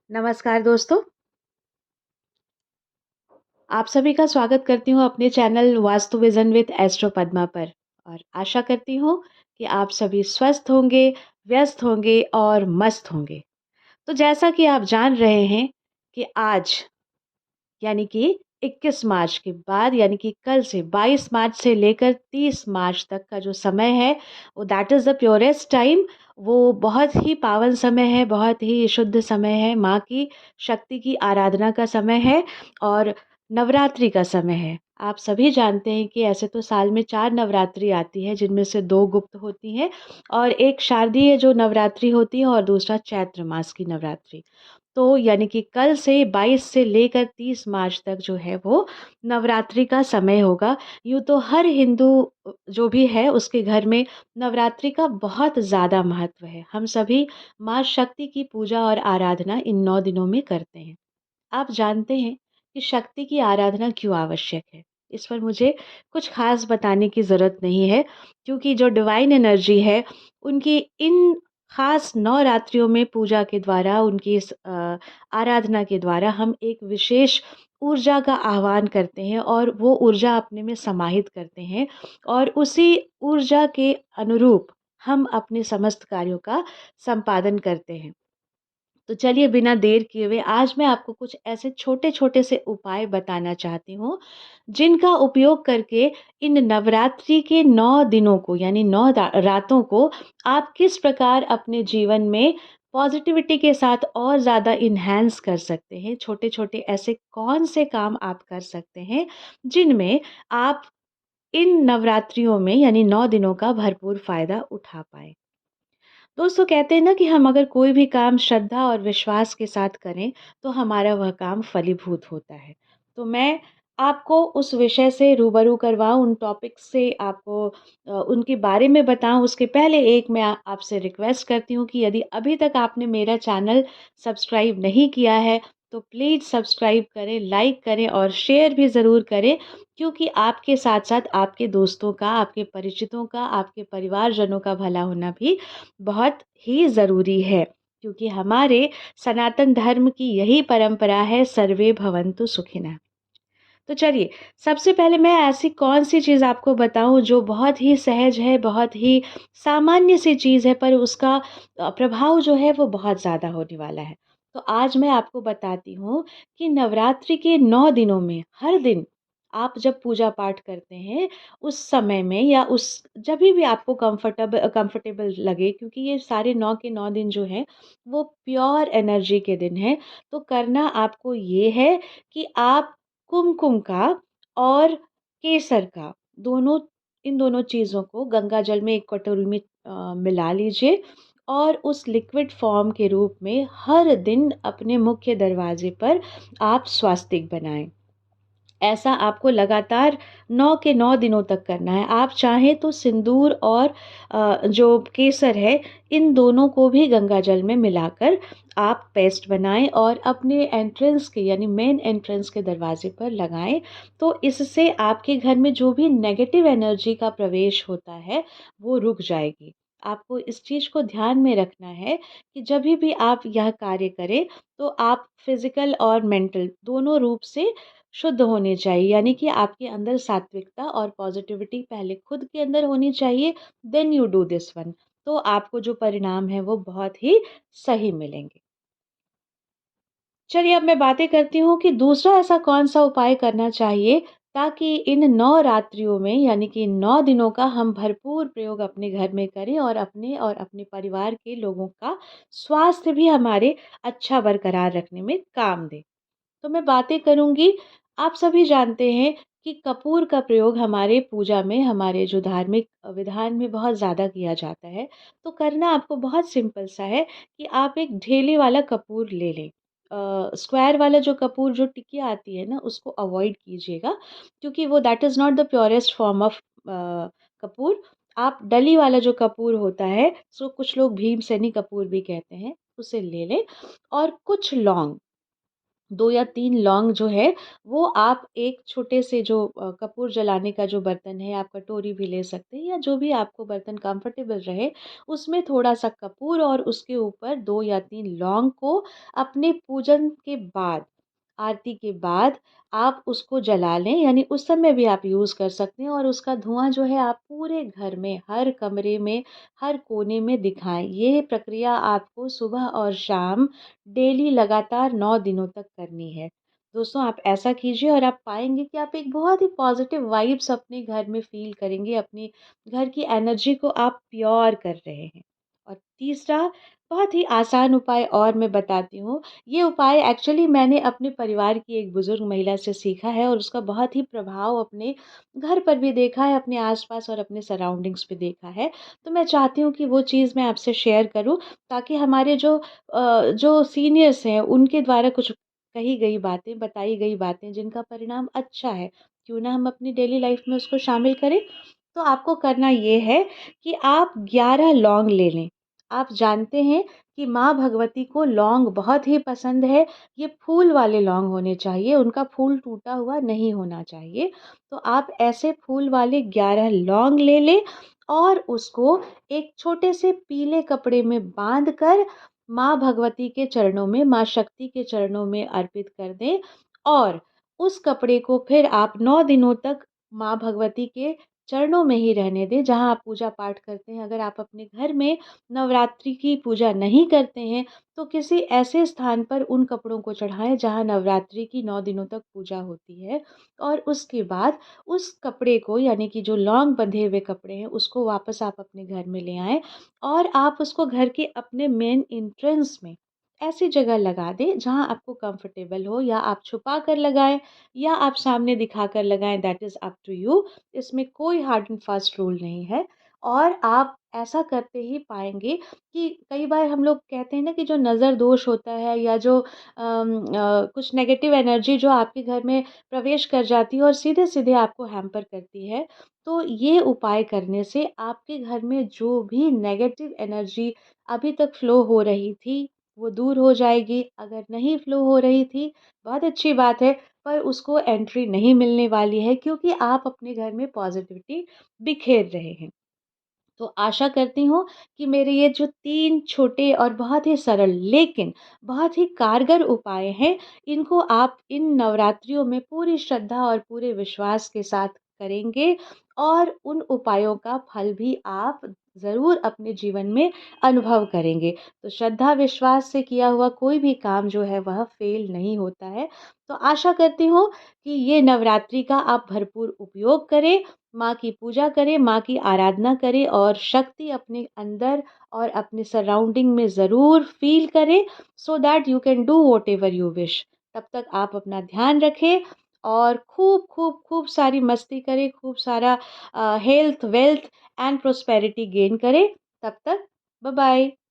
नमस्कार दोस्तों, आप सभी का स्वागत करती हूँ अपने channel vastu vision with astro Padma पर और आशा करती हूँ कि आप सभी स्वस्थ होंगे, व्यस्त होंगे और मस्त होंगे। तो जैसा कि आप जान रहे हैं कि आज यानी कि 21 मार्च के बाद यानी कि कल से 22 मार्च से लेकर 30 मार्च तक का जो समय है, वो that is the purest time. वो बहुत ही पावन समय है, बहुत ही शुद्ध समय है, माँ की शक्ति की आराधना का समय है और नवरात्रि का समय है। आप सभी जानते हैं कि ऐसे तो साल में 4 नवरात्रि आती है, जिनमें से 2 गुप्त होती हैं और एक शारदीय जो नवरात्रि होती है और दूसरा चैत्र मास की नवरात्रि। तो यानी कि कल से 22 से लेकर 30 मार्च तक जो है वो नवरात्रि का समय होगा। यूँ तो हर हिंदू जो भी है उसके घर में नवरात्रि का बहुत ज़्यादा महत्व है। हम सभी माँ शक्ति की पूजा और आराधना इन 9 दिनों में करते हैं। आप जानते हैं कि शक्ति की आराधना क्यों आवश्यक है? इस पर मुझे कुछ ख़ास बताने की ज़रूरत नहीं है, क्योंकि जो डिवाइन एनर्जी है, उनकी इन ख़ास नवरात्रियों में पूजा के द्वारा, उनकी इस आराधना के द्वारा हम एक विशेष ऊर्जा का आह्वान करते हैं और वो ऊर्जा अपने में समाहित करते हैं और उसी ऊर्जा के अनुरूप हम अपने समस्त कार्यों का संपादन करते हैं। तो चलिए बिना देर किए हुए आज मैं आपको कुछ ऐसे छोटे-छोटे से उपाय बताना चाहती हूँ, जिनका उपयोग करके इन नवरात्रि के 9 दिनों को यानी 9 रातों को आप किस प्रकार अपने जीवन में पॉज़िटिविटी के साथ और ज़्यादा एनहांस कर सकते हैं। छोटे-छोटे ऐसे कौन से काम आप कर सकते हैं, जिनमें आप इन नवरात्रियों में यानी 9 दिनों का भरपूर फ़ायदा उठा पाएँ। दोस्तों कहते हैं ना कि हम अगर कोई भी काम श्रद्धा और विश्वास के साथ करें तो हमारा वह काम फलीभूत होता है। तो मैं आपको उस विषय से रूबरू करवाऊँ, उन टॉपिक्स से आपको उनके बारे में बताऊँ उसके पहले एक मैं आपसे रिक्वेस्ट करती हूँ कि यदि अभी तक आपने मेरा चैनल सब्सक्राइब नहीं किया है तो प्लीज़ सब्सक्राइब करें, लाइक करें और शेयर भी ज़रूर करें, क्योंकि आपके साथ-साथ आपके दोस्तों का, आपके परिचितों का, आपके परिवारजनों का भला होना भी बहुत ही ज़रूरी है, क्योंकि हमारे सनातन धर्म की यही परंपरा है, सर्वे भवन्तु सुखिनः। तो चलिए, सबसे पहले मैं ऐसी कौन-सी चीज़ आपको बताऊँ जो बहुत ही सहज है, बहुत ही सामान्य सी चीज़ है, पर उसका प्रभाव जो है वो बहुत ज़्यादा होने वाला है। तो आज मैं आपको बताती हूँ कि नवरात्रि के 9 दिनों में हर दिन आप जब पूजा-पाठ करते हैं, उस समय में या उस जभी भी आपको कंफर्टेबल लगे, क्योंकि ये सारे 9 के 9 दिन जो हैं, वो प्योर एनर्जी के दिन हैं। तो करना आपको ये है कि आप कुमकुम का और केसर का दोनों इन दोनों चीज़ों को गंगा जल में एक कटोरी में मिला लीजिए और उस लिक्विड फॉर्म के रूप में हर दिन अपने मुख्य दरवाजे पर आप स्वास्तिक बनाएँ। ऐसा आपको लगातार 9 के 9 दिनों तक करना है। आप चाहें तो सिंदूर और जो केसर है, इन दोनों को भी गंगा जल में मिलाकर आप पेस्ट बनाएँ और अपने एंट्रेंस के यानी मेन एंट्रेंस के दरवाज़े पर लगाएँ। तो इससे आपके घर में जो भी नेगेटिव एनर्जी का प्रवेश होता है, वो रुक जाएगी। आपको इस चीज़ को ध्यान में रखना है कि जभी भी आप यह कार्य करें, तो आप फ़िज़िकल और मेंटल दोनों रूप से शुद्ध होने चाहिए, यानी कि आपके अंदर सात्विकता और पॉजिटिविटी पहले खुद के अंदर होनी चाहिए, then you do this one. तो आपको जो परिणाम है वो बहुत ही सही मिलेंगे। चलिए अब मैं बातें करती हूँ कि दूसरा ऐसा कौन-सा उपाय करना चाहिए ताकि इन 9 रात्रियों में यानी कि 9 दिनों का हम भरपूर प्रयोग अपने घर में करें और अपने परिवार के लोगों का स्वास्थ्य भी हमारे अच्छा बरकरार रखने में काम दे। तो मैं बातें करूँगी, आप सभी जानते हैं कि कपूर का प्रयोग हमारे पूजा में, हमारे जो धार्मिक विधान में बहुत ज़्यादा किया जाता है। तो करना आपको बहुत सिंपल सा है कि आप एक ढेले वाला कपूर ले लें। स्क्वायर वाला जो कपूर जो टिकिया आती है ना, उसको अवॉइड कीजिएगा, क्योंकि वो that is not the purest form of Kapoor. आप डली वाला जो कपूर होता है, सो कुछ लोग भीमसेनी कपूर भी कहते हैं, उसे ले लें और कुछ लौंग 2 या 3 लौंग जो है, वो आप एक छोटे से जो कपूर जलाने का जो बर्तन है, आप कटोरी भी ले सकते हैं या जो भी आपको बर्तन कंफर्टेबल रहे, उसमें थोड़ा-सा कपूर और उसके ऊपर 2 या 3 लौंग को अपने पूजन के बाद, आरती के बाद आप उसको जला लें, यानी उस समय भी आप यूज़ कर सकते हैं और उसका धुआँ जो है आप पूरे घर में, हर कमरे में, हर कोने में दिखाएँ। ये प्रक्रिया आपको सुबह और शाम डेली लगातार 9 दिनों तक करनी है। दोस्तों आप ऐसा कीजिए और आप पाएँगे कि आप एक बहुत ही पॉज़िटिव वाइब्स अपने घर में फ़ील करेंगे, अपने घर की एनर्जी को आप प्योर कर रहे हैं। और तीसरा बहुत ही आसान उपाय और मैं बताती हूँ। ये उपाय एक्चुअली मैंने अपने परिवार की एक बुज़ुर्ग महिला से सीखा है और उसका बहुत ही प्रभाव अपने घर पर भी देखा है, अपने आस-पास और अपने सराउंडिंग्स पे देखा है। तो मैं चाहती हूँ कि वो चीज़ मैं आपसे शेयर करूँ, ताकि हमारे जो सीनियर्स हैं उनके द्वारा कुछ कही गई बातें, बताई गई बातें जिनका परिणाम अच्छा है, क्यों ना हम अपनी डेली लाइफ में उसको शामिल करें। तो आपको करना ये है कि आप 11 लौंग ले लें। आप जानते हैं कि माँ भगवती को लौंग बहुत ही पसंद है। ये फूल वाले लौंग होने चाहिए, उनका फूल टूटा हुआ नहीं होना चाहिए। तो आप ऐसे फूल वाले 11 लौंग ले लें और उसको एक छोटे से पीले कपड़े में बाँध कर माँ भगवती के चरणों में, माँ शक्ति के चरणों में अर्पित कर दें और उस कपड़े को फिर आप 9 दिनों तक माँ भगवती के चरणों में ही रहने दें, जहाँ आप पूजा-पाठ करते हैं। अगर आप अपने घर में नवरात्रि की पूजा नहीं करते हैं, तो किसी ऐसे स्थान पर उन कपड़ों को चढ़ाएँ, जहाँ नवरात्रि की 9 दिनों तक पूजा होती है और उसके बाद उस कपड़े को, यानी कि जो लौंग बंधे हुए कपड़े हैं, उसको वापस आप अपने घर में ले आएँ और आप उसको घर के अपने मेन एंट्रेंस में ऐसी जगह लगा दें जहाँ आपको कंफर्टेबल हो, या आप छुपा कर लगाएँ या आप सामने दिखा कर लगाएँ, that is up to you. इसमें कोई हार्ड एंड फास्ट रूल नहीं है और आप ऐसा करते ही पाएँगे कि कई बार हम लोग कहते हैं ना कि जो नज़र दोष होता है या जो कुछ नेगेटिव एनर्जी जो आपके घर में प्रवेश कर जाती है और सीधे-सीधे आपको हैम्पर करती है, तो ये उपाय करने से आपके घर में जो भी नेगेटिव एनर्जी अभी तक फ्लो हो रही थी, वो दूर हो जाएगी। अगर नहीं फ्लो हो रही थी, बहुत अच्छी बात है, पर उसको एंट्री नहीं मिलने वाली है, क्योंकि आप अपने घर में पॉज़िटिविटी बिखेर रहे हैं। तो आशा करती हूँ कि मेरे ये जो 3 छोटे और बहुत ही सरल लेकिन बहुत ही कारगर उपाय हैं, इनको आप इन नवरात्रियों में पूरी श्रद्धा और पूरे विश्वास के साथ करेंगे और उन उपायों का फल भी आप ज़रूर अपने जीवन में अनुभव करेंगे। तो श्रद्धा विश्वास से किया हुआ कोई भी काम जो है वह फ़ेल नहीं होता है। तो आशा करती हूँ कि ये नवरात्रि का आप भरपूर उपयोग करें, माँ की पूजा करें, माँ की आराधना करें और शक्ति अपने अंदर और अपने सराउंडिंग में ज़रूर फ़ील करें, so that you can do whatever you wish. तब तक आप अपना ध्यान रखें और खूब, खूब, खूब सारी मस्ती करें, खूब सारा health, wealth and prosperity gain करें। तब तक बाय बाय।